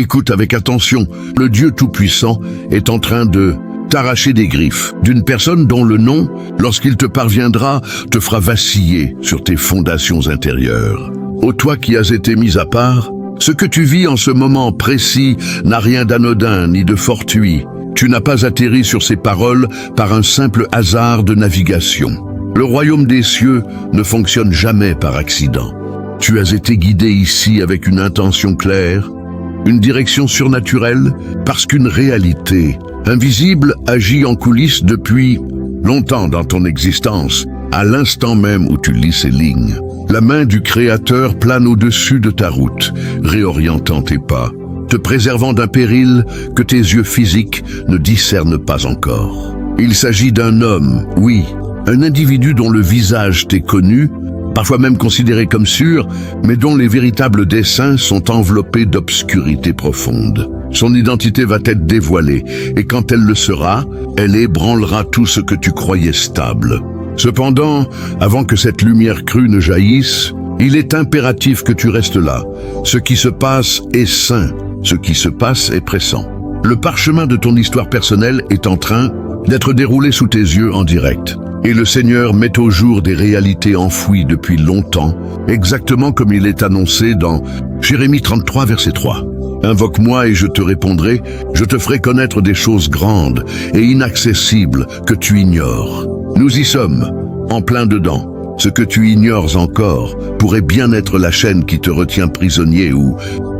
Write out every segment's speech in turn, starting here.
Écoute avec attention, le Dieu Tout-Puissant est en train de t'arracher des griffes d'une personne dont le nom, lorsqu'il te parviendra, te fera vaciller sur tes fondations intérieures. Ô toi qui as été mis à part, ce que tu vis en ce moment précis n'a rien d'anodin ni de fortuit. Tu n'as pas atterri sur ces paroles par un simple hasard de navigation. Le royaume des cieux ne fonctionne jamais par accident. Tu as été guidé ici avec une intention claire, une direction surnaturelle, parce qu'une réalité invisible agit en coulisses depuis longtemps dans ton existence, à l'instant même où tu lis ces lignes. La main du Créateur plane au-dessus de ta route, réorientant tes pas, te préservant d'un péril que tes yeux physiques ne discernent pas encore. Il s'agit d'un homme, oui, un individu dont le visage t'est connu, parfois même considéré comme sûr, mais dont les véritables desseins sont enveloppés d'obscurité profonde. Son identité va être dévoilée, et quand elle le sera, elle ébranlera tout ce que tu croyais stable. Cependant, avant que cette lumière crue ne jaillisse, il est impératif que tu restes là. Ce qui se passe est sain, ce qui se passe est pressant. Le parchemin de ton histoire personnelle est en train d'être déroulé sous tes yeux en direct. Et le Seigneur met au jour des réalités enfouies depuis longtemps, exactement comme il est annoncé dans Jérémie 33, verset 3. Invoque-moi et je te répondrai, je te ferai connaître des choses grandes et inaccessibles que tu ignores. Nous y sommes, en plein dedans. Ce que tu ignores encore pourrait bien être la chaîne qui te retient prisonnier ou,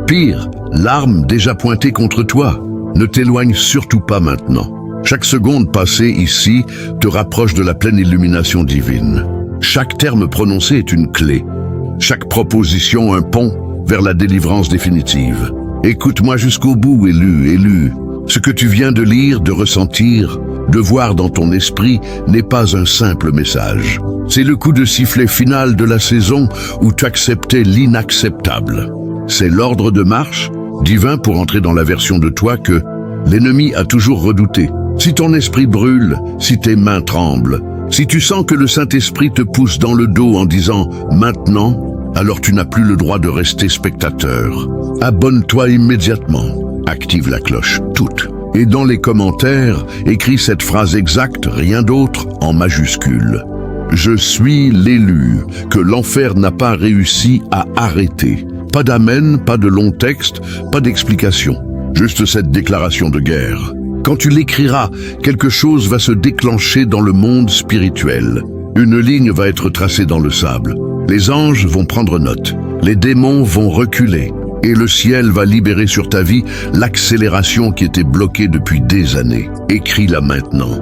pire, l'arme déjà pointée contre toi. Ne t'éloigne surtout pas maintenant. Chaque seconde passée ici te rapproche de la pleine illumination divine. Chaque terme prononcé est une clé. Chaque proposition un pont vers la délivrance définitive. Écoute-moi jusqu'au bout, élu. Ce que tu viens de lire, de ressentir, de voir dans ton esprit n'est pas un simple message. C'est le coup de sifflet final de la saison où tu acceptais l'inacceptable. C'est l'ordre de marche divin pour entrer dans la version de toi que l'ennemi a toujours redouté. Si ton esprit brûle, si tes mains tremblent, si tu sens que le Saint-Esprit te pousse dans le dos en disant « maintenant », alors tu n'as plus le droit de rester spectateur. Abonne-toi immédiatement, active la cloche toute. Et dans les commentaires, écris cette phrase exacte, rien d'autre, en majuscule. Je suis l'élu, que l'enfer n'a pas réussi à arrêter. Pas d'amen, pas de long texte, pas d'explication. Juste cette déclaration de guerre. Quand tu l'écriras, quelque chose va se déclencher dans le monde spirituel. Une ligne va être tracée dans le sable. Les anges vont prendre note. Les démons vont reculer. Et le ciel va libérer sur ta vie l'accélération qui était bloquée depuis des années. Écris-la maintenant.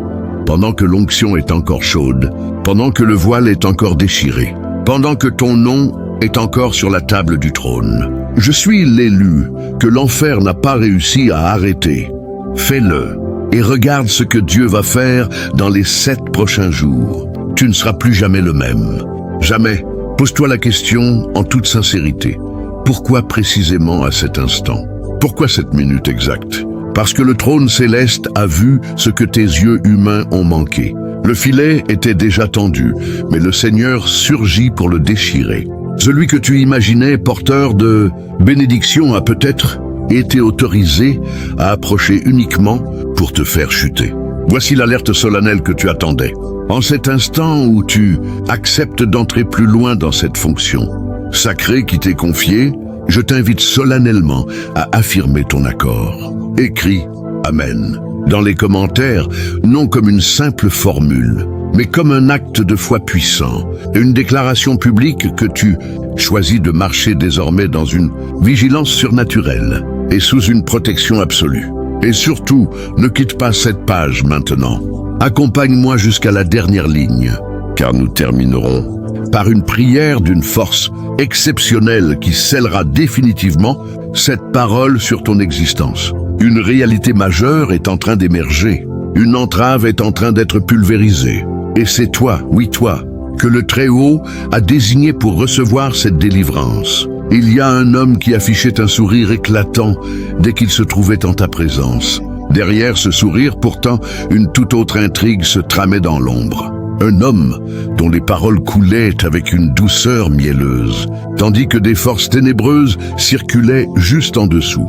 Pendant que l'onction est encore chaude. Pendant que le voile est encore déchiré. Pendant que ton nom est encore sur la table du trône. Je suis l'élu, que l'enfer n'a pas réussi à arrêter. Fais-le et regarde ce que Dieu va faire dans les 7 prochains jours. Tu ne seras plus jamais le même. Jamais. Pose-toi la question en toute sincérité. Pourquoi précisément à cet instant? Pourquoi cette minute exacte? Parce que le trône céleste a vu ce que tes yeux humains ont manqué. Le filet était déjà tendu, mais le Seigneur surgit pour le déchirer. Celui que tu imaginais porteur de bénédiction a peut-être été autorisé à approcher uniquement pour te faire chuter. Voici l'alerte solennelle que tu attendais. En cet instant où tu acceptes d'entrer plus loin dans cette fonction sacrée qui t'est confiée, je t'invite solennellement à affirmer ton accord. Écris « Amen » dans les commentaires, non comme une simple formule, mais comme un acte de foi puissant, une déclaration publique que tu choisis de marcher désormais dans une vigilance surnaturelle et sous une protection absolue. Et surtout, ne quitte pas cette page maintenant. Accompagne-moi jusqu'à la dernière ligne, car nous terminerons par une prière d'une force exceptionnelle qui scellera définitivement cette parole sur ton existence. Une réalité majeure est en train d'émerger. Une entrave est en train d'être pulvérisée. Et c'est toi, oui toi, que le Très-Haut a désigné pour recevoir cette délivrance. Il y a un homme qui affichait un sourire éclatant dès qu'il se trouvait en ta présence. Derrière ce sourire, pourtant, une toute autre intrigue se tramait dans l'ombre. Un homme dont les paroles coulaient avec une douceur mielleuse, tandis que des forces ténébreuses circulaient juste en dessous.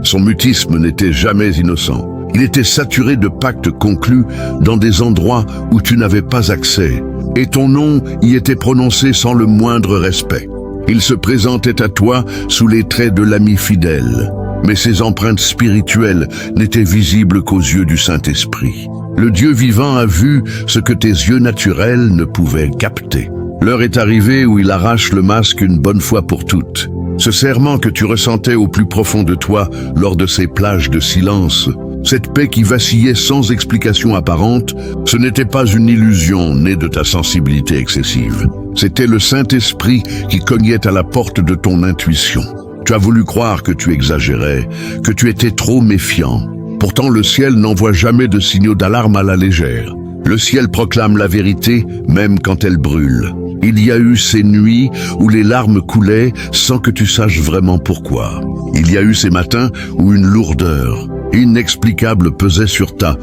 Son mutisme n'était jamais innocent. Il était saturé de pactes conclus dans des endroits où tu n'avais pas accès, et ton nom y était prononcé sans le moindre respect. Il se présentait à toi sous les traits de l'ami fidèle, mais ses empreintes spirituelles n'étaient visibles qu'aux yeux du Saint-Esprit. Le Dieu vivant a vu ce que tes yeux naturels ne pouvaient capter. L'heure est arrivée où il arrache le masque une bonne fois pour toutes. Ce serrement que tu ressentais au plus profond de toi lors de ces plages de silence, cette paix qui vacillait sans explication apparente, ce n'était pas une illusion née de ta sensibilité excessive. C'était le Saint-Esprit qui cognait à la porte de ton intuition. Tu as voulu croire que tu exagérais, que tu étais trop méfiant. Pourtant, le ciel n'envoie jamais de signaux d'alarme à la légère. Le ciel proclame la vérité, même quand elle brûle. Il y a eu ces nuits où les larmes coulaient sans que tu saches vraiment pourquoi. Il y a eu ces matins où une lourdeur inexplicable pesait sur ta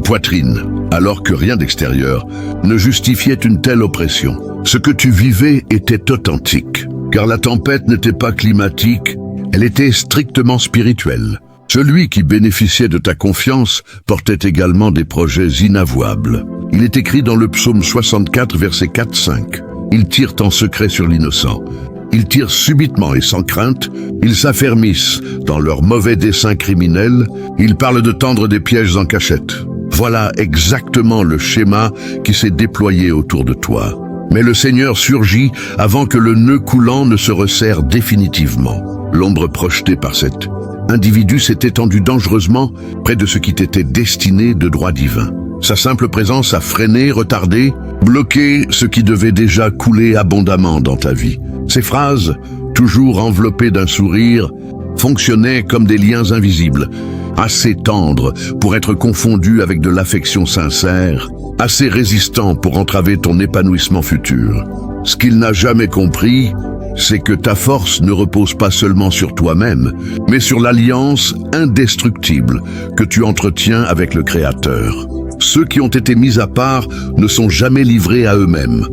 poitrine, alors que rien d'extérieur ne justifiait une telle oppression. Ce que tu vivais était authentique, car la tempête n'était pas climatique, elle était strictement spirituelle. Celui qui bénéficiait de ta confiance portait également des projets inavouables. Il est écrit dans le psaume 64, versets 4-5. Ils tirent en secret sur l'innocent. Ils tirent subitement et sans crainte. Ils s'affermissent dans leurs mauvais desseins criminels. Ils parlent de tendre des pièges en cachette. Voilà exactement le schéma qui s'est déployé autour de toi. Mais le Seigneur surgit avant que le nœud coulant ne se resserre définitivement. L'ombre projetée par cet individu s'est étendu dangereusement près de ce qui t'était destiné de droit divin. Sa simple présence a freiné, retardé, bloqué ce qui devait déjà couler abondamment dans ta vie. Ces phrases, toujours enveloppées d'un sourire, fonctionnaient comme des liens invisibles, assez tendres pour être confondus avec de l'affection sincère, assez résistants pour entraver ton épanouissement futur. Ce qu'il n'a jamais compris, c'est que ta force ne repose pas seulement sur toi-même, mais sur l'alliance indestructible que tu entretiens avec le Créateur. Ceux qui ont été mis à part ne sont jamais livrés à eux-mêmes.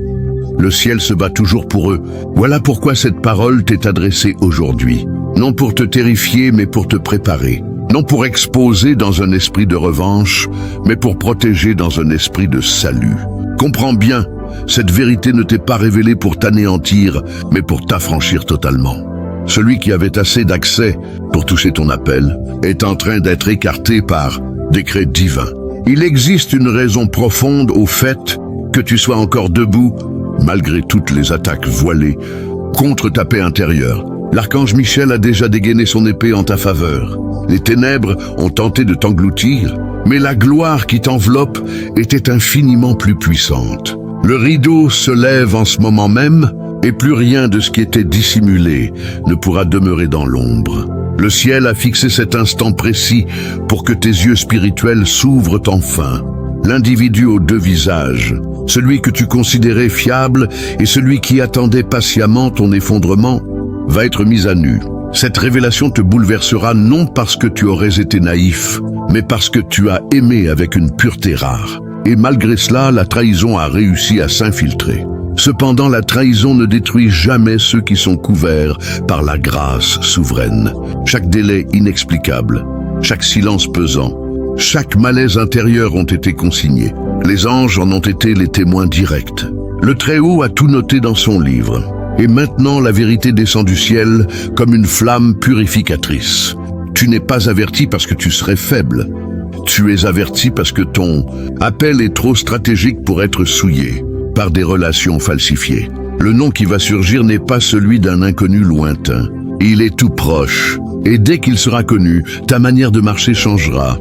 Le ciel se bat toujours pour eux. Voilà pourquoi cette parole t'est adressée aujourd'hui. Non pour te terrifier, mais pour te préparer. Non pour exposer dans un esprit de revanche, mais pour protéger dans un esprit de salut. Comprends bien, cette vérité ne t'est pas révélée pour t'anéantir, mais pour t'affranchir totalement. Celui qui avait assez d'accès pour toucher ton appel est en train d'être écarté par décret divin. Il existe une raison profonde au fait que tu sois encore debout, malgré toutes les attaques voilées, contre ta paix intérieure. L'archange Michel a déjà dégainé son épée en ta faveur. Les ténèbres ont tenté de t'engloutir, mais la gloire qui t'enveloppe était infiniment plus puissante. Le rideau se lève en ce moment même, et plus rien de ce qui était dissimulé ne pourra demeurer dans l'ombre. Le ciel a fixé cet instant précis pour que tes yeux spirituels s'ouvrent enfin. L'individu aux deux visages, celui que tu considérais fiable et celui qui attendait patiemment ton effondrement, va être mis à nu. Cette révélation te bouleversera non parce que tu aurais été naïf, mais parce que tu as aimé avec une pureté rare. Et malgré cela, la trahison a réussi à s'infiltrer. Cependant, la trahison ne détruit jamais ceux qui sont couverts par la grâce souveraine. Chaque délai inexplicable, chaque silence pesant, chaque malaise intérieur ont été consignés. Les anges en ont été les témoins directs. Le Très-Haut a tout noté dans son livre. Et maintenant, la vérité descend du ciel comme une flamme purificatrice. Tu n'es pas averti parce que tu serais faible. Tu es averti parce que ton appel est trop stratégique pour être souillé par des relations falsifiées. Le nom qui va surgir n'est pas celui d'un inconnu lointain. Il est tout proche. Et dès qu'il sera connu, ta manière de marcher changera.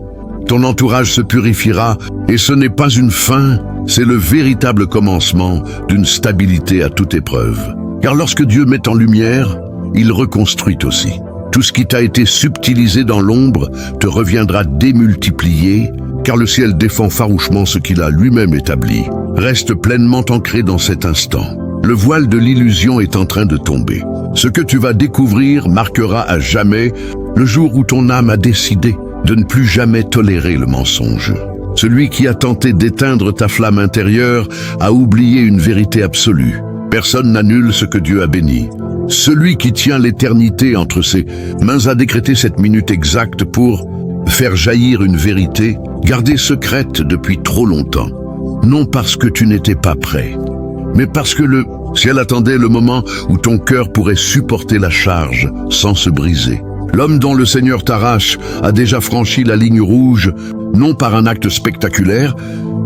Ton entourage se purifiera, et ce n'est pas une fin, c'est le véritable commencement d'une stabilité à toute épreuve. Car lorsque Dieu met en lumière, il reconstruit aussi. Tout ce qui t'a été subtilisé dans l'ombre te reviendra démultiplié, car le ciel défend farouchement ce qu'il a lui-même établi. Reste pleinement ancré dans cet instant. Le voile de l'illusion est en train de tomber. Ce que tu vas découvrir marquera à jamais le jour où ton âme a décidé de ne plus jamais tolérer le mensonge. Celui qui a tenté d'éteindre ta flamme intérieure a oublié une vérité absolue. Personne n'annule ce que Dieu a béni. Celui qui tient l'éternité entre ses mains a décrété cette minute exacte pour faire jaillir une vérité gardée secrète depuis trop longtemps. Non parce que tu n'étais pas prêt, mais parce que le ciel attendait le moment où ton cœur pourrait supporter la charge sans se briser. L'homme dont le Seigneur t'arrache a déjà franchi la ligne rouge, non par un acte spectaculaire,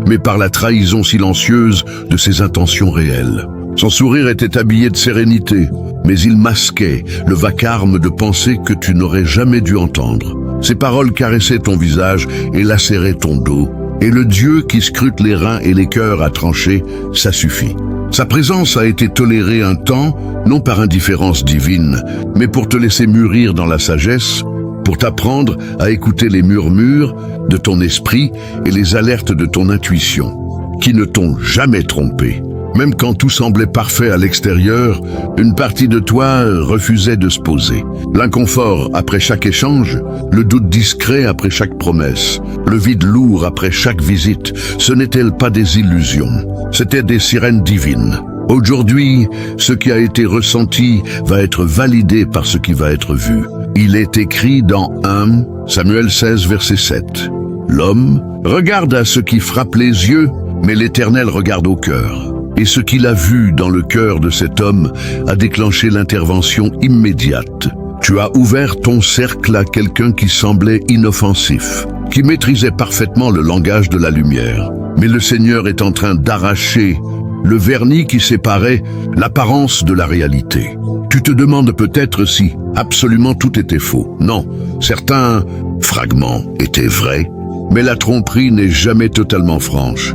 mais par la trahison silencieuse de ses intentions réelles. Son sourire était habillé de sérénité, mais il masquait le vacarme de pensées que tu n'aurais jamais dû entendre. Ses paroles caressaient ton visage et lacéraient ton dos, et le Dieu qui scrute les reins et les cœurs à trancher, ça suffit. Sa présence a été tolérée un temps, non par indifférence divine, mais pour te laisser mûrir dans la sagesse, pour t'apprendre à écouter les murmures de ton esprit et les alertes de ton intuition, qui ne t'ont jamais trompé. Même quand tout semblait parfait à l'extérieur, une partie de toi refusait de se poser. L'inconfort après chaque échange, le doute discret après chaque promesse, le vide lourd après chaque visite, ce n'étaient pas des illusions, c'étaient des sirènes divines. Aujourd'hui, ce qui a été ressenti va être validé par ce qui va être vu. Il est écrit dans 1 Samuel 16, verset 7. L'homme regarde à ce qui frappe les yeux, mais l'Éternel regarde au cœur. Et ce qu'il a vu dans le cœur de cet homme a déclenché l'intervention immédiate. Tu as ouvert ton cercle à quelqu'un qui semblait inoffensif, qui maîtrisait parfaitement le langage de la lumière. Mais le Seigneur est en train d'arracher le vernis qui séparait l'apparence de la réalité. Tu te demandes peut-être si absolument tout était faux. Non, certains fragments étaient vrais, mais la tromperie n'est jamais totalement franche.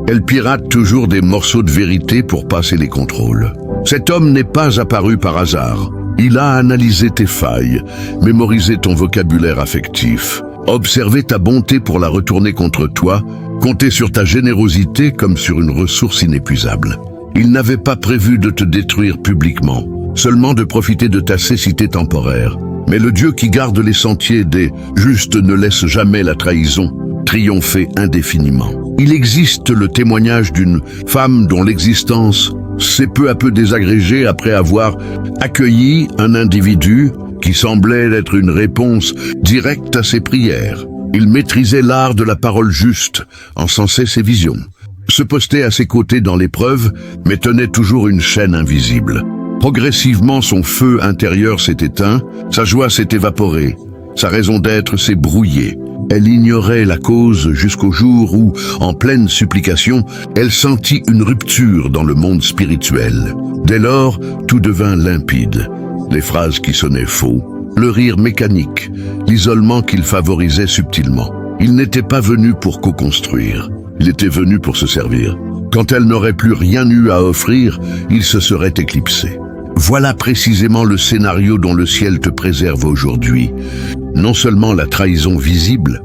Elle pirate toujours des morceaux de vérité pour passer les contrôles. Cet homme n'est pas apparu par hasard. Il a analysé tes failles, mémorisé ton vocabulaire affectif, observé ta bonté pour la retourner contre toi, compté sur ta générosité comme sur une ressource inépuisable. Il n'avait pas prévu de te détruire publiquement, seulement de profiter de ta cécité temporaire. Mais le Dieu qui garde les sentiers des justes ne laisse jamais la trahison triompher indéfiniment. Il existe le témoignage d'une femme dont l'existence s'est peu à peu désagrégée après avoir accueilli un individu qui semblait être une réponse directe à ses prières. Il maîtrisait l'art de la parole juste, encensait ses visions, se postait à ses côtés dans l'épreuve, mais tenait toujours une chaîne invisible. Progressivement, son feu intérieur s'est éteint, sa joie s'est évaporée, sa raison d'être s'est brouillée. Elle ignorait la cause jusqu'au jour où, en pleine supplication, elle sentit une rupture dans le monde spirituel. Dès lors, tout devint limpide. Les phrases qui sonnaient faux, le rire mécanique, l'isolement qu'il favorisait subtilement. Il n'était pas venu pour co-construire, il était venu pour se servir. Quand elle n'aurait plus rien eu à offrir, il se serait éclipsé. Voilà précisément le scénario dont le ciel te préserve aujourd'hui. Non seulement la trahison visible,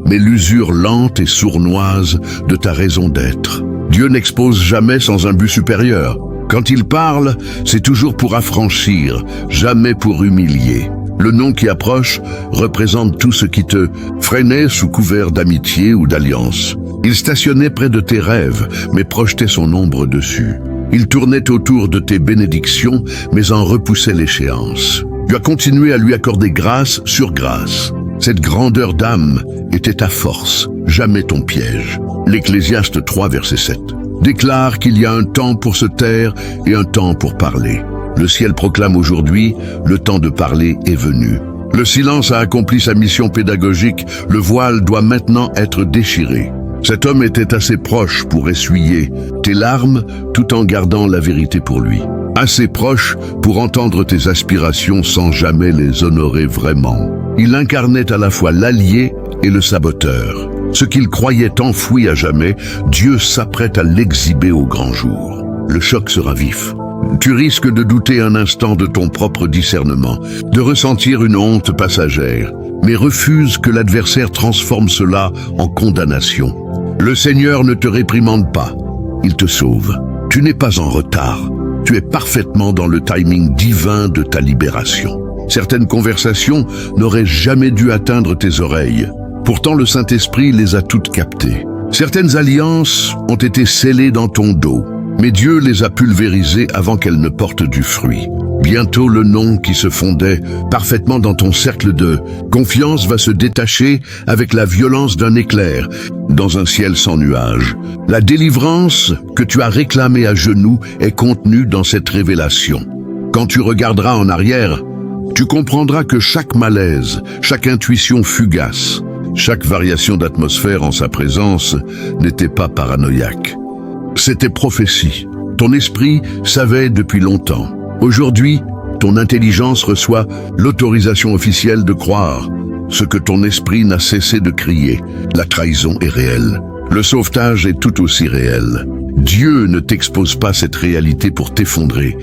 mais l'usure lente et sournoise de ta raison d'être. Dieu n'expose jamais sans un but supérieur. Quand il parle, c'est toujours pour affranchir, jamais pour humilier. Le nom qui approche représente tout ce qui te freinait sous couvert d'amitié ou d'alliance. Il stationnait près de tes rêves, mais projetait son ombre dessus. Il tournait autour de tes bénédictions, mais en repoussait l'échéance. Tu as continué à lui accorder grâce sur grâce. Cette grandeur d'âme était ta force, jamais ton piège. L'Ecclésiaste 3, verset 7, déclare qu'il y a un temps pour se taire et un temps pour parler. Le ciel proclame aujourd'hui, le temps de parler est venu. Le silence a accompli sa mission pédagogique, le voile doit maintenant être déchiré. Cet homme était assez proche pour essuyer tes larmes tout en gardant la vérité pour lui. Assez proche pour entendre tes aspirations sans jamais les honorer vraiment. Il incarnait à la fois l'allié et le saboteur. Ce qu'il croyait enfoui à jamais, Dieu s'apprête à l'exhiber au grand jour. Le choc sera vif. Tu risques de douter un instant de ton propre discernement, de ressentir une honte passagère, mais refuse que l'adversaire transforme cela en condamnation. Le Seigneur ne te réprimande pas, il te sauve. Tu n'es pas en retard, tu es parfaitement dans le timing divin de ta libération. Certaines conversations n'auraient jamais dû atteindre tes oreilles. Pourtant le Saint-Esprit les a toutes captées. Certaines alliances ont été scellées dans ton dos. mais Dieu les a pulvérisées avant qu'elles ne portent du fruit. Bientôt le nom qui se fondait parfaitement dans ton cercle de confiance va se détacher avec la violence d'un éclair dans un ciel sans nuages. La délivrance que tu as réclamée à genoux est contenue dans cette révélation. Quand tu regarderas en arrière, tu comprendras que chaque malaise, chaque intuition fugace, chaque variation d'atmosphère en sa présence n'était pas paranoïaque. C'était prophétie. Ton esprit savait depuis longtemps. Aujourd'hui, ton intelligence reçoit l'autorisation officielle de croire ce que ton esprit n'a cessé de crier. La trahison est réelle. Le sauvetage est tout aussi réel. Dieu ne t'expose pas cette réalité pour t'effondrer,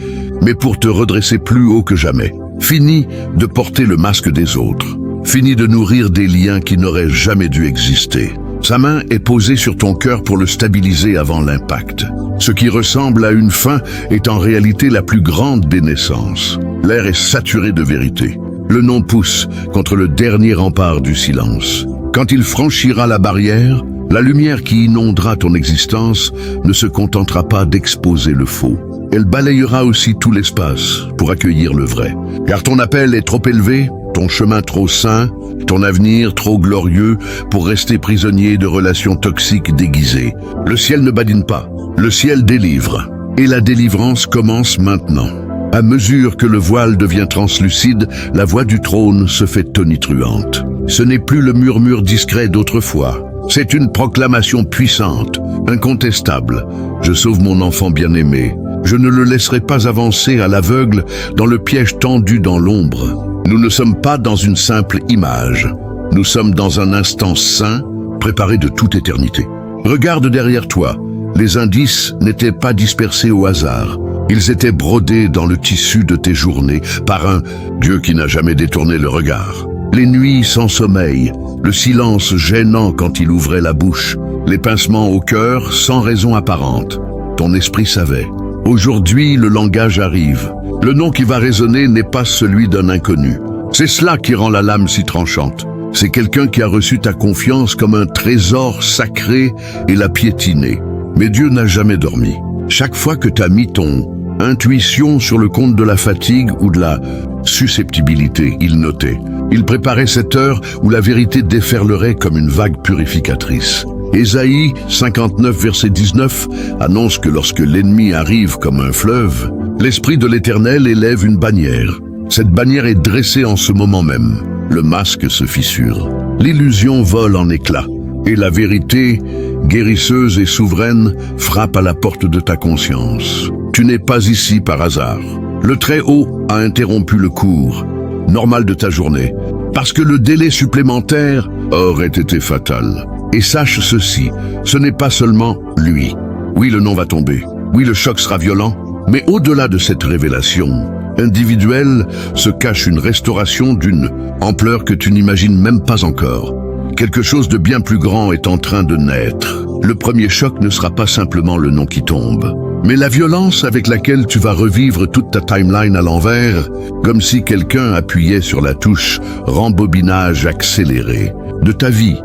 mais pour te redresser plus haut que jamais. Fini de porter le masque des autres. Fini de nourrir des liens qui n'auraient jamais dû exister. Sa main est posée sur ton cœur pour le stabiliser avant l'impact. Ce qui ressemble à une fin est en réalité la plus grande des naissances. L'air est saturé de vérité. Le nom pousse contre le dernier rempart du silence. Quand il franchira la barrière, la lumière qui inondera ton existence ne se contentera pas d'exposer le faux. Elle balayera aussi tout l'espace pour accueillir le vrai. Car ton appel est trop élevé, ton chemin trop sain, ton avenir trop glorieux pour rester prisonnier de relations toxiques déguisées. Le ciel ne badine pas, le ciel délivre. Et la délivrance commence maintenant. À mesure que le voile devient translucide, la voix du trône se fait tonitruante. Ce n'est plus le murmure discret d'autrefois. C'est une proclamation puissante, incontestable. Je sauve mon enfant bien-aimé. Je ne le laisserai pas avancer à l'aveugle dans le piège tendu dans l'ombre. Nous ne sommes pas dans une simple image. Nous sommes dans un instant saint, préparé de toute éternité. Regarde derrière toi. Les indices n'étaient pas dispersés au hasard. Ils étaient brodés dans le tissu de tes journées par un Dieu qui n'a jamais détourné le regard. Les nuits sans sommeil, le silence gênant quand il ouvrait la bouche, les pincements au cœur sans raison apparente. Ton esprit savait. Aujourd'hui, le langage arrive. Le nom qui va résonner n'est pas celui d'un inconnu. C'est cela qui rend la lame si tranchante. C'est quelqu'un qui a reçu ta confiance comme un trésor sacré et l'a piétiné. Mais Dieu n'a jamais dormi. Chaque fois que tu as mis ton intuition sur le compte de la fatigue ou de la susceptibilité, il notait. Il préparait cette heure où la vérité déferlerait comme une vague purificatrice. Ésaïe 59, verset 19, annonce que lorsque l'ennemi arrive comme un fleuve, l'Esprit de l'Éternel élève une bannière. Cette bannière est dressée en ce moment même. Le masque se fissure. L'illusion vole en éclats. Et la vérité, guérisseuse et souveraine, frappe à la porte de ta conscience. Tu n'es pas ici par hasard. Le Très-Haut a interrompu le cours normal de ta journée, parce que le délai supplémentaire aurait été fatal. Et sache ceci, ce n'est pas seulement lui. Oui, le nom va tomber. Oui, le choc sera violent. Mais au-delà de cette révélation individuelle se cache une restauration d'une ampleur que tu n'imagines même pas encore. Quelque chose de bien plus grand est en train de naître. Le premier choc ne sera pas simplement le nom qui tombe, mais la violence avec laquelle tu vas revivre toute ta timeline à l'envers, comme si quelqu'un appuyait sur la touche rembobinage accéléré de ta vie.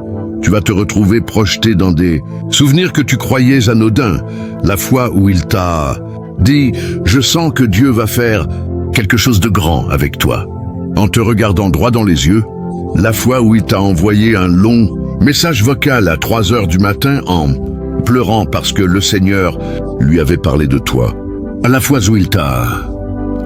Tu vas te retrouver projeté dans des souvenirs que tu croyais anodins. La fois où il t'a dit « Je sens que Dieu va faire quelque chose de grand avec toi ». En te regardant droit dans les yeux, la fois où il t'a envoyé un long message vocal à 3 heures du matin en pleurant parce que le Seigneur lui avait parlé de toi. À la fois où il t'a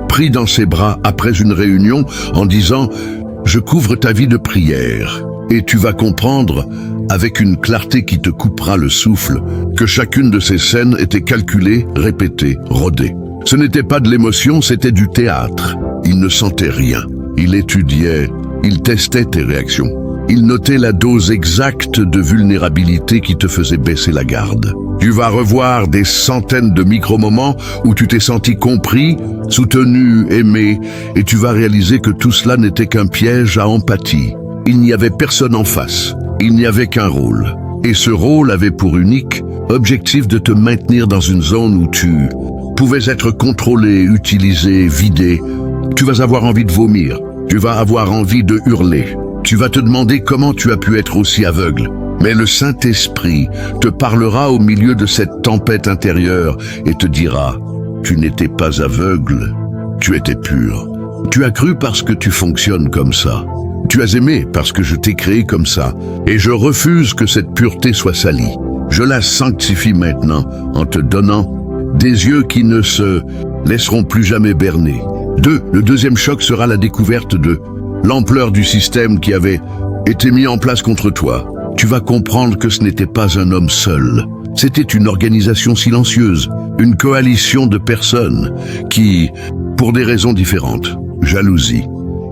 pris dans ses bras après une réunion en disant « Je couvre ta vie de prière ». Et tu vas comprendre, avec une clarté qui te coupera le souffle, que chacune de ces scènes était calculée, répétée, rodée. Ce n'était pas de l'émotion, c'était du théâtre. Il ne sentait rien. Il étudiait, il testait tes réactions. Il notait la dose exacte de vulnérabilité qui te faisait baisser la garde. Tu vas revoir des centaines de micro-moments où tu t'es senti compris, soutenu, aimé, et tu vas réaliser que tout cela n'était qu'un piège à empathie. Il n'y avait personne en face, il n'y avait qu'un rôle. Et ce rôle avait pour unique objectif de te maintenir dans une zone où tu pouvais être contrôlé, utilisé, vidé. Tu vas avoir envie de vomir, tu vas avoir envie de hurler. Tu vas te demander comment tu as pu être aussi aveugle. Mais le Saint-Esprit te parlera au milieu de cette tempête intérieure et te dira, tu n'étais pas aveugle, tu étais pur. Tu as cru parce que tu fonctionnes comme ça. Tu as aimé parce que je t'ai créé comme ça. Et je refuse que cette pureté soit salie. Je la sanctifie maintenant en te donnant des yeux qui ne se laisseront plus jamais berner. Le deuxième choc sera la découverte de l'ampleur du système qui avait été mis en place contre toi. Tu vas comprendre que ce n'était pas un homme seul. C'était une organisation silencieuse, une coalition de personnes qui, pour des raisons différentes, jalousie,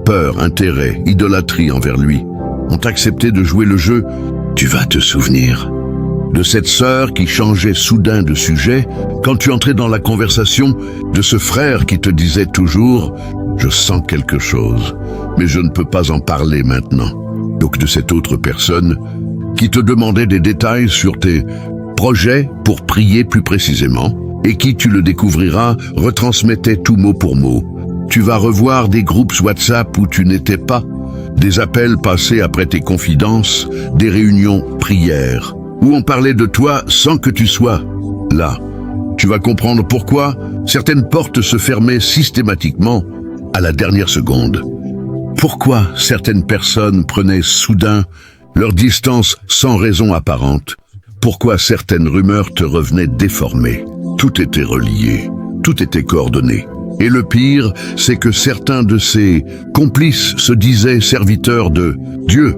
peur, intérêt, idolâtrie envers lui, ont accepté de jouer le jeu. Tu vas te souvenir de cette sœur qui changeait soudain de sujet quand tu entrais dans la conversation, de ce frère qui te disait toujours « Je sens quelque chose, mais je ne peux pas en parler maintenant ». Donc de cette autre personne qui te demandait des détails sur tes projets pour prier plus précisément et qui, tu le découvriras, retransmettait tout mot pour mot. Tu vas revoir des groupes WhatsApp où tu n'étais pas, des appels passés après tes confidences, des réunions prières, où on parlait de toi sans que tu sois là. Tu vas comprendre pourquoi certaines portes se fermaient systématiquement à la dernière seconde. Pourquoi certaines personnes prenaient soudain leur distance sans raison apparente. Pourquoi certaines rumeurs te revenaient déformées. Tout était relié, tout était coordonné. Et le pire, c'est que certains de ces complices se disaient serviteurs de Dieu.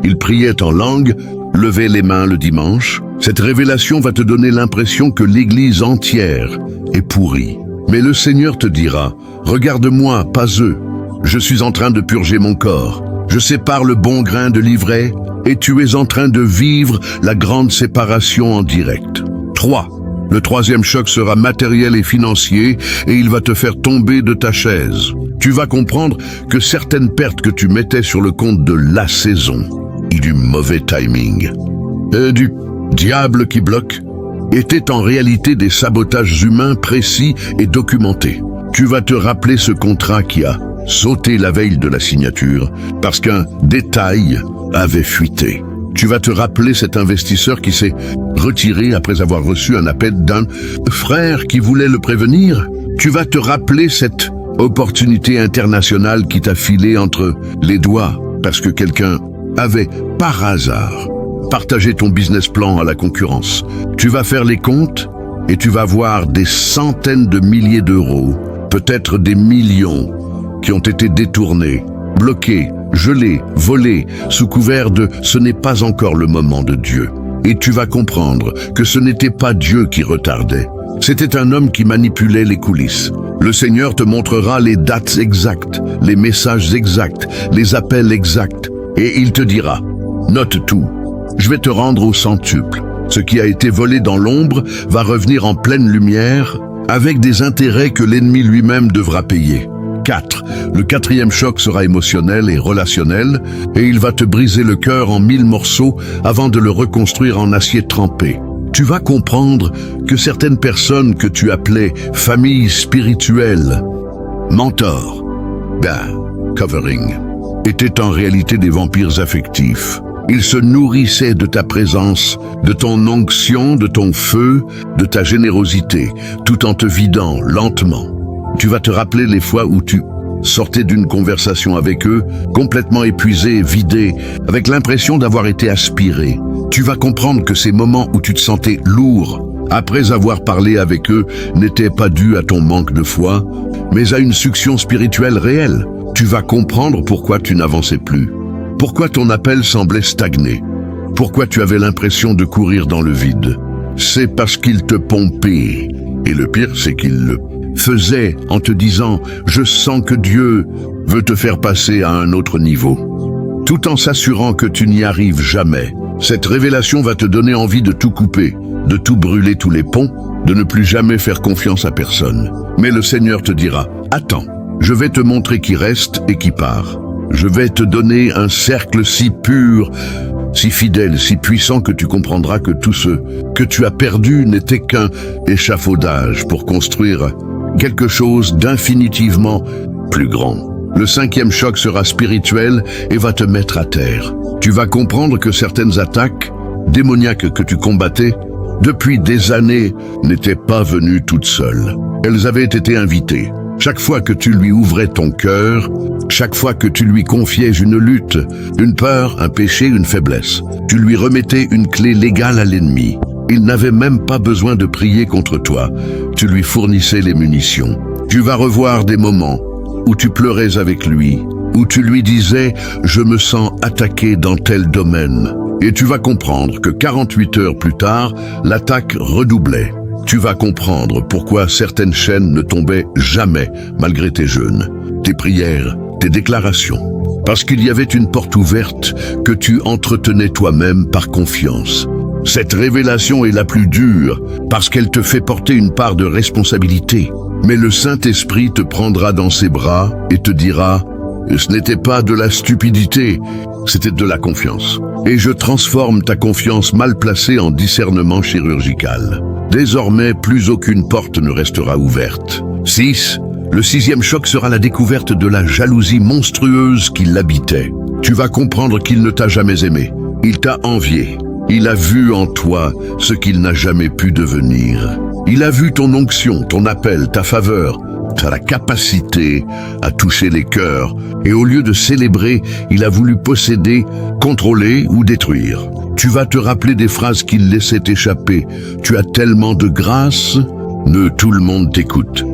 Ils priaient en langue, levaient les mains le dimanche. Cette révélation va te donner l'impression que l'Église entière est pourrie. Mais le Seigneur te dira, regarde-moi, pas eux. Je suis en train de purger mon corps. Je sépare le bon grain de l'ivraie et tu es en train de vivre la grande séparation en direct. 3. Le troisième choc sera matériel et financier et il va te faire tomber de ta chaise. Tu vas comprendre que certaines pertes que tu mettais sur le compte de la saison et du mauvais timing, du diable qui bloque, étaient en réalité des sabotages humains précis et documentés. Tu vas te rappeler ce contrat qui a sauté la veille de la signature parce qu'un détail avait fuité. Tu vas te rappeler cet investisseur qui s'est retiré après avoir reçu un appel d'un frère qui voulait le prévenir. Tu vas te rappeler cette opportunité internationale qui t'a filé entre les doigts parce que quelqu'un avait, par hasard, partagé ton business plan à la concurrence. Tu vas faire les comptes et tu vas voir des centaines de milliers d'euros, peut-être des millions, qui ont été détournés, bloqués, gelés, volés, sous couvert de « ce n'est pas encore le moment de Dieu ». Et tu vas comprendre que ce n'était pas Dieu qui retardait. C'était un homme qui manipulait les coulisses. Le Seigneur te montrera les dates exactes, les messages exacts, les appels exacts. Et il te dira « Note tout, je vais te rendre au centuple. Ce qui a été volé dans l'ombre va revenir en pleine lumière avec des intérêts que l'ennemi lui-même devra payer. » 4. Le quatrième choc sera émotionnel et relationnel et il va te briser le cœur en 1000 morceaux avant de le reconstruire en acier trempé. Tu vas comprendre que certaines personnes que tu appelais famille spirituelle, mentor, covering, étaient en réalité des vampires affectifs. Ils se nourrissaient de ta présence, de ton onction, de ton feu, de ta générosité, tout en te vidant lentement. Tu vas te rappeler les fois où tu sortais d'une conversation avec eux, complètement épuisé, vidé, avec l'impression d'avoir été aspiré. Tu vas comprendre que ces moments où tu te sentais lourd, après avoir parlé avec eux, n'étaient pas dus à ton manque de foi, mais à une succion spirituelle réelle. Tu vas comprendre pourquoi tu n'avançais plus, pourquoi ton appel semblait stagner, pourquoi tu avais l'impression de courir dans le vide. C'est parce qu'ils te pompaient. Et le pire, c'est qu'ils le faisait en te disant « Je sens que Dieu veut te faire passer à un autre niveau », tout en s'assurant que tu n'y arrives jamais. Cette révélation va te donner envie de tout couper, de tout brûler tous les ponts, de ne plus jamais faire confiance à personne. Mais le Seigneur te dira « Attends, je vais te montrer qui reste et qui part. Je vais te donner un cercle si pur, si fidèle, si puissant que tu comprendras que tout ce que tu as perdu n'était qu'un échafaudage pour construire quelque chose d'infinitivement plus grand. Le cinquième choc sera spirituel et va te mettre à terre. Tu vas comprendre que certaines attaques démoniaques que tu combattais, depuis des années, n'étaient pas venues toutes seules. Elles avaient été invitées. Chaque fois que tu lui ouvrais ton cœur, chaque fois que tu lui confiais une lutte, une peur, un péché, une faiblesse, tu lui remettais une clé légale à l'ennemi. Il n'avait même pas besoin de prier contre toi. Tu lui fournissais les munitions. Tu vas revoir des moments où tu pleurais avec lui, où tu lui disais « Je me sens attaqué dans tel domaine ». Et tu vas comprendre que 48 heures plus tard, l'attaque redoublait. Tu vas comprendre pourquoi certaines chaînes ne tombaient jamais malgré tes jeûnes, tes prières, tes déclarations. Parce qu'il y avait une porte ouverte que tu entretenais toi-même par confiance. Cette révélation est la plus dure parce qu'elle te fait porter une part de responsabilité. Mais le Saint-Esprit te prendra dans ses bras et te dira « Ce n'était pas de la stupidité, c'était de la confiance. Et je transforme ta confiance mal placée en discernement chirurgical. Désormais, plus aucune porte ne restera ouverte. 6. Le 6e choc sera la découverte de la jalousie monstrueuse qui l'habitait. Tu vas comprendre qu'il ne t'a jamais aimé. Il t'a envié. Il a vu en toi ce qu'il n'a jamais pu devenir. Il a vu ton onction, ton appel, ta faveur, ta capacité à toucher les cœurs. Et au lieu de célébrer, il a voulu posséder, contrôler ou détruire. Tu vas te rappeler des phrases qu'il laissait échapper. Tu as tellement de grâce, tout le monde t'écoute.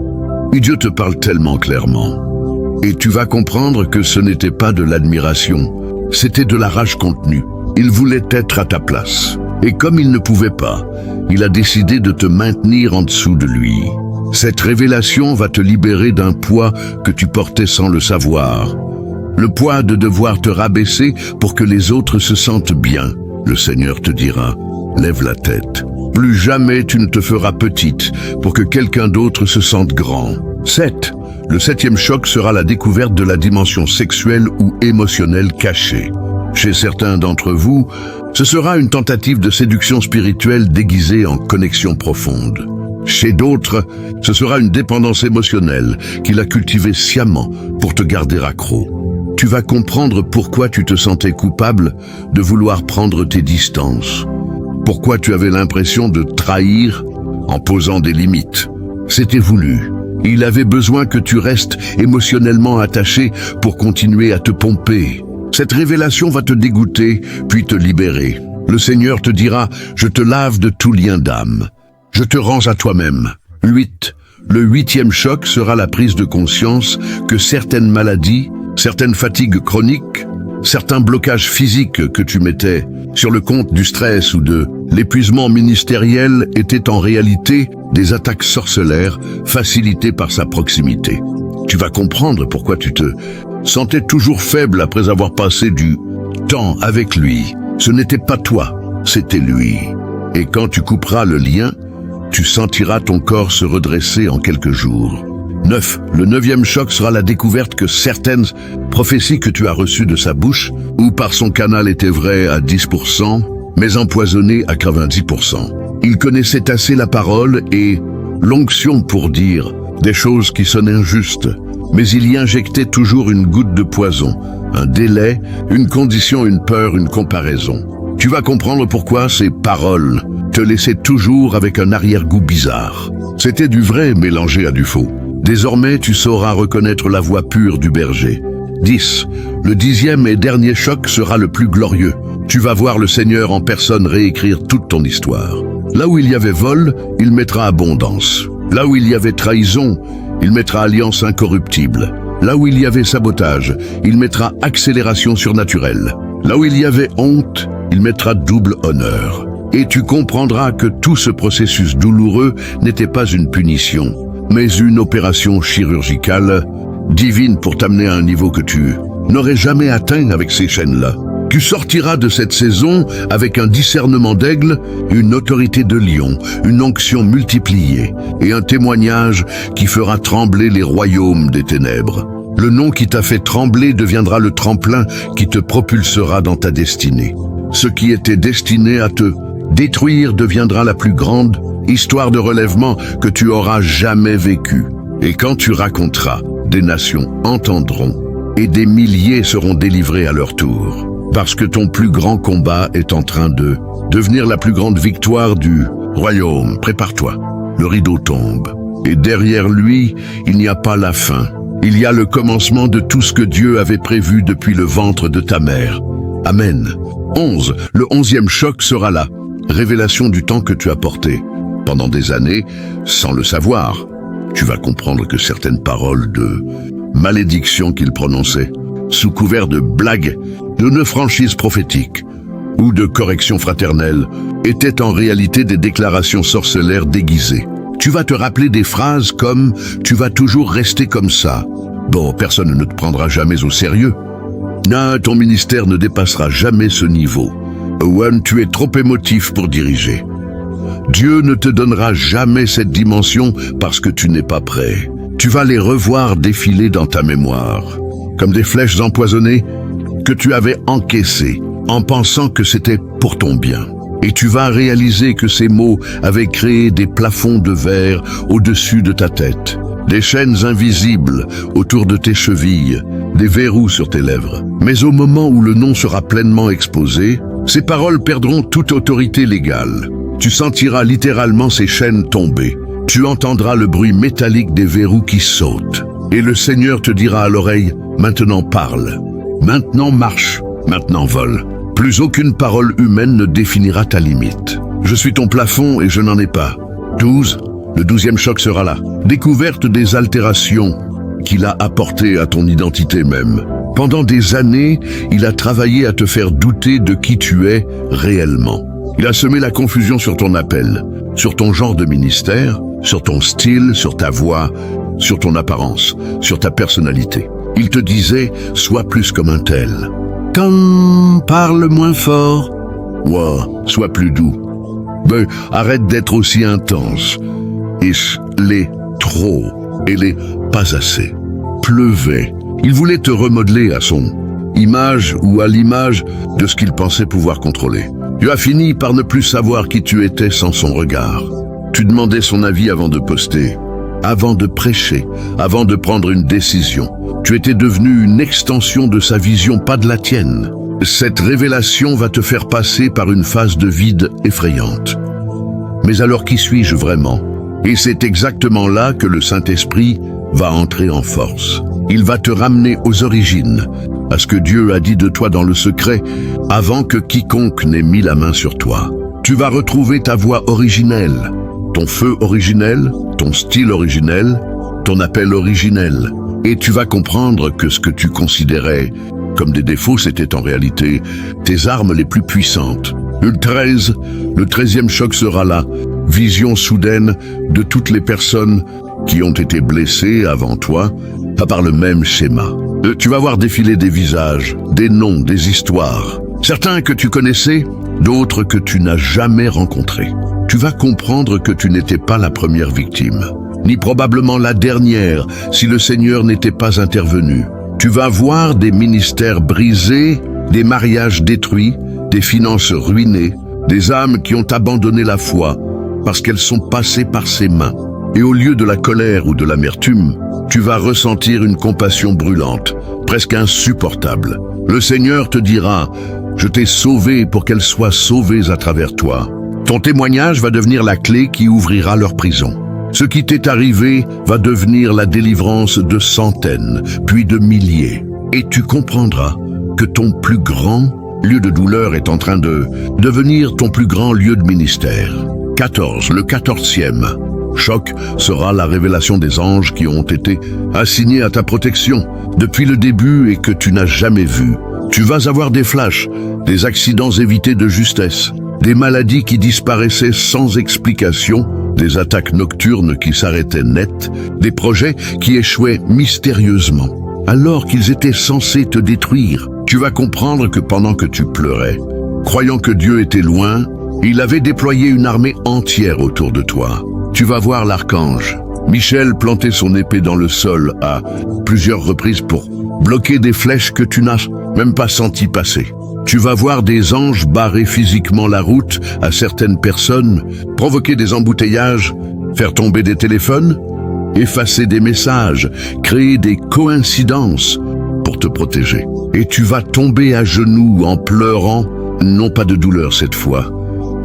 Et Dieu te parle tellement clairement. Et tu vas comprendre que ce n'était pas de l'admiration, c'était de la rage contenue. Il voulait être à ta place. Et comme il ne pouvait pas, il a décidé de te maintenir en dessous de lui. Cette révélation va te libérer d'un poids que tu portais sans le savoir. Le poids de devoir te rabaisser pour que les autres se sentent bien. Le Seigneur te dira, lève la tête. Plus jamais tu ne te feras petite pour que quelqu'un d'autre se sente grand. 7. Le 7e choc sera la découverte de la dimension sexuelle ou émotionnelle cachée. Chez certains d'entre vous, ce sera une tentative de séduction spirituelle déguisée en connexion profonde. Chez d'autres, ce sera une dépendance émotionnelle qu'il a cultivée sciemment pour te garder accro. Tu vas comprendre pourquoi tu te sentais coupable de vouloir prendre tes distances. Pourquoi tu avais l'impression de trahir en posant des limites. C'était voulu. Il avait besoin que tu restes émotionnellement attaché pour continuer à te pomper. Cette révélation va te dégoûter, puis te libérer. Le Seigneur te dira, je te lave de tout lien d'âme. Je te rends à toi-même. 8. Le 8e choc sera la prise de conscience que certaines maladies, certaines fatigues chroniques, certains blocages physiques que tu mettais sur le compte du stress ou de l'épuisement ministériel étaient en réalité des attaques sorcellaires facilitées par sa proximité. Tu vas comprendre pourquoi tu te sentais toujours faible après avoir passé du temps avec lui. Ce n'était pas toi, c'était lui. Et quand tu couperas le lien, tu sentiras ton corps se redresser en quelques jours. 9. Le 9e choc sera la découverte que certaines prophéties que tu as reçues de sa bouche ou par son canal étaient vraies à 10%, mais empoisonnées à 90%. Il connaissait assez la parole et l'onction pour dire des choses qui sonnaient injustes, mais il y injectait toujours une goutte de poison, un délai, une condition, une peur, une comparaison. Tu vas comprendre pourquoi ces paroles te laissaient toujours avec un arrière-goût bizarre. C'était du vrai mélangé à du faux. Désormais, tu sauras reconnaître la voix pure du berger. 10. Le 10e et dernier choc sera le plus glorieux. Tu vas voir le Seigneur en personne réécrire toute ton histoire. Là où il y avait vol, il mettra abondance. Là où il y avait trahison, il mettra alliance incorruptible. Là où il y avait sabotage, il mettra accélération surnaturelle. Là où il y avait honte, il mettra double honneur. Et tu comprendras que tout ce processus douloureux n'était pas une punition, mais une opération chirurgicale divine pour t'amener à un niveau que tu n'aurais jamais atteint avec ces chaînes-là. Tu sortiras de cette saison avec un discernement d'aigle, une autorité de lion, une onction multipliée et un témoignage qui fera trembler les royaumes des ténèbres. Le nom qui t'a fait trembler deviendra le tremplin qui te propulsera dans ta destinée. Ce qui était destiné à te détruire deviendra la plus grande histoire de relèvement que tu auras jamais vécue. Et quand tu raconteras, des nations entendront et des milliers seront délivrés à leur tour. Parce que ton plus grand combat est en train de devenir la plus grande victoire du royaume. Prépare-toi. Le rideau tombe. Et derrière lui, il n'y a pas la fin. Il y a le commencement de tout ce que Dieu avait prévu depuis le ventre de ta mère. Amen. 11. Le 11e choc sera là. Révélation du temps que tu as porté. Pendant des années, sans le savoir, tu vas comprendre que certaines paroles de malédiction qu'il prononçait, sous couvert de blagues, de franchises prophétiques ou de corrections fraternelles, étaient en réalité des déclarations sorcellaires déguisées. Tu vas te rappeler des phrases comme « tu vas toujours rester comme ça ». Bon, personne ne te prendra jamais au sérieux. Non, ton ministère ne dépassera jamais ce niveau. Owen, tu es trop émotif pour diriger. Dieu ne te donnera jamais cette dimension parce que tu n'es pas prêt. Tu vas les revoir défiler dans ta mémoire, comme des flèches empoisonnées que tu avais encaissées en pensant que c'était pour ton bien. Et tu vas réaliser que ces mots avaient créé des plafonds de verre au-dessus de ta tête, des chaînes invisibles autour de tes chevilles, des verrous sur tes lèvres. Mais au moment où le nom sera pleinement exposé, ces paroles perdront toute autorité légale. Tu sentiras littéralement ces chaînes tomber. Tu entendras le bruit métallique des verrous qui sautent. Et le Seigneur te dira à l'oreille, « Maintenant parle, maintenant marche, maintenant vole. » Plus aucune parole humaine ne définira ta limite. Je suis ton plafond et je n'en ai pas. 12. Le 12e choc sera là. Découverte des altérations qu'il a apportées à ton identité même. Pendant des années, il a travaillé à te faire douter de qui tu es réellement. Il a semé la confusion sur ton appel, sur ton genre de ministère, sur ton style, sur ta voix, sur ton apparence, sur ta personnalité. Il te disait « sois plus comme un tel ». Parle moins fort. Wow, sois plus doux. Ben, arrête d'être aussi intense. Et les trop, et les pas assez. Pleuvait. Il voulait te remodeler à son image ou à l'image de ce qu'il pensait pouvoir contrôler. Tu as fini par ne plus savoir qui tu étais sans son regard. Tu demandais son avis avant de poster, avant de prêcher, avant de prendre une décision. Tu étais devenu une extension de sa vision, pas de la tienne. Cette révélation va te faire passer par une phase de vide effrayante. Mais alors qui suis-je vraiment? Et c'est exactement là que le Saint-Esprit va entrer en force. Il va te ramener aux origines, à ce que Dieu a dit de toi dans le secret, avant que quiconque n'ait mis la main sur toi. Tu vas retrouver ta voix originelle, ton feu originel, ton style originel, ton appel originel. Et tu vas comprendre que ce que tu considérais comme des défauts, c'était en réalité tes armes les plus puissantes. Le 13e choc sera là. Vision soudaine de toutes les personnes qui ont été blessées avant toi, par le même schéma. Tu vas voir défiler des visages, des noms, des histoires. Certains que tu connaissais, d'autres que tu n'as jamais rencontrés. Tu vas comprendre que tu n'étais pas la première victime, ni probablement la dernière si le Seigneur n'était pas intervenu. Tu vas voir des ministères brisés, des mariages détruits, des finances ruinées, des âmes qui ont abandonné la foi parce qu'elles sont passées par ses mains. Et au lieu de la colère ou de l'amertume, tu vas ressentir une compassion brûlante, presque insupportable. Le Seigneur te dira « Je t'ai sauvé pour qu'elles soient sauvées à travers toi ». Ton témoignage va devenir la clé qui ouvrira leur prison. Ce qui t'est arrivé va devenir la délivrance de centaines, puis de milliers. Et tu comprendras que ton plus grand lieu de douleur est en train de devenir ton plus grand lieu de ministère. 14. Le 14e choc sera la révélation des anges qui ont été assignés à ta protection depuis le début et que tu n'as jamais vu. Tu vas avoir des flashs, des accidents évités de justesse, des maladies qui disparaissaient sans explication, des attaques nocturnes qui s'arrêtaient net, des projets qui échouaient mystérieusement, alors qu'ils étaient censés te détruire. Tu vas comprendre que pendant que tu pleurais, croyant que Dieu était loin, il avait déployé une armée entière autour de toi. Tu vas voir l'archange Michel planter son épée dans le sol à plusieurs reprises pour bloquer des flèches que tu n'as même pas senti passer. Tu vas voir des anges barrer physiquement la route à certaines personnes, provoquer des embouteillages, faire tomber des téléphones, effacer des messages, créer des coïncidences pour te protéger. Et tu vas tomber à genoux en pleurant, non pas de douleur cette fois,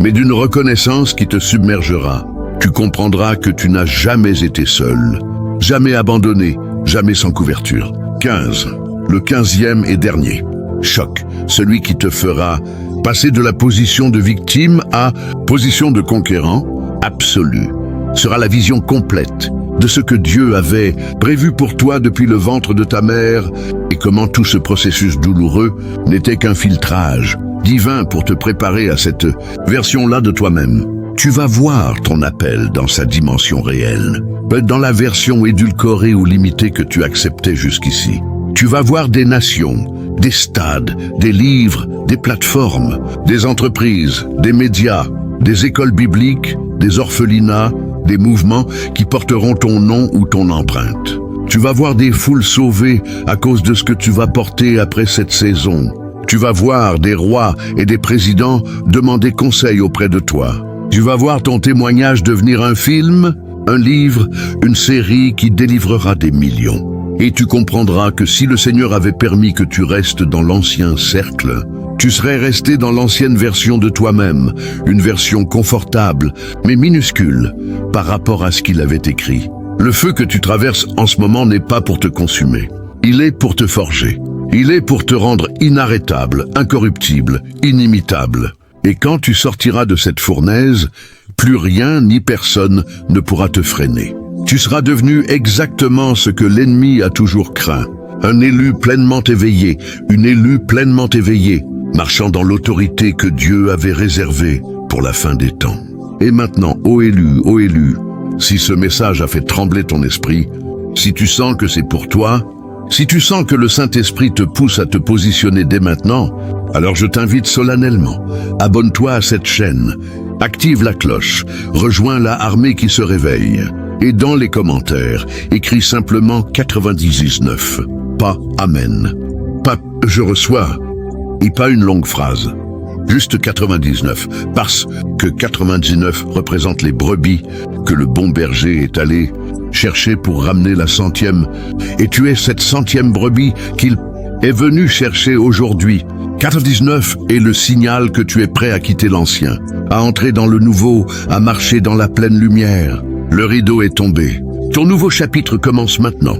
mais d'une reconnaissance qui te submergera. Tu comprendras que tu n'as jamais été seul, jamais abandonné, jamais sans couverture. 15. Le 15e et dernier. Choc, celui qui te fera passer de la position de victime à position de conquérant absolu, sera la vision complète de ce que Dieu avait prévu pour toi depuis le ventre de ta mère et comment tout ce processus douloureux n'était qu'un filtrage divin pour te préparer à cette version-là de toi-même. Tu vas voir ton appel dans sa dimension réelle, dans la version édulcorée ou limitée que tu acceptais jusqu'ici. Tu vas voir des nations, des stades, des livres, des plateformes, des entreprises, des médias, des écoles bibliques, des orphelinats, des mouvements qui porteront ton nom ou ton empreinte. Tu vas voir des foules sauvées à cause de ce que tu vas porter après cette saison. Tu vas voir des rois et des présidents demander conseil auprès de toi. Tu vas voir ton témoignage devenir un film, un livre, une série qui délivrera des millions. Et tu comprendras que si le Seigneur avait permis que tu restes dans l'ancien cercle, tu serais resté dans l'ancienne version de toi-même, une version confortable, mais minuscule, par rapport à ce qu'il avait écrit. Le feu que tu traverses en ce moment n'est pas pour te consumer. Il est pour te forger. Il est pour te rendre inarrêtable, incorruptible, inimitable. Et quand tu sortiras de cette fournaise, plus rien ni personne ne pourra te freiner. Tu seras devenu exactement ce que l'ennemi a toujours craint. Un élu pleinement éveillé, une élue pleinement éveillée, marchant dans l'autorité que Dieu avait réservée pour la fin des temps. Et maintenant, ô élu, si ce message a fait trembler ton esprit, si tu sens que c'est pour toi, si tu sens que le Saint-Esprit te pousse à te positionner dès maintenant, alors je t'invite solennellement, abonne-toi à cette chaîne, active la cloche, rejoins la armée qui se réveille. Et dans les commentaires, écris simplement 99, pas Amen, pas je reçois, et pas une longue phrase. Juste 99, parce que 99 représente les brebis que le bon berger est allé chercher pour ramener la 100e, et tu es cette 100e brebis qu'il est venu chercher aujourd'hui. 99 est le signal que tu es prêt à quitter l'ancien, à entrer dans le nouveau, à marcher dans la pleine lumière. Le rideau est tombé. Ton nouveau chapitre commence maintenant.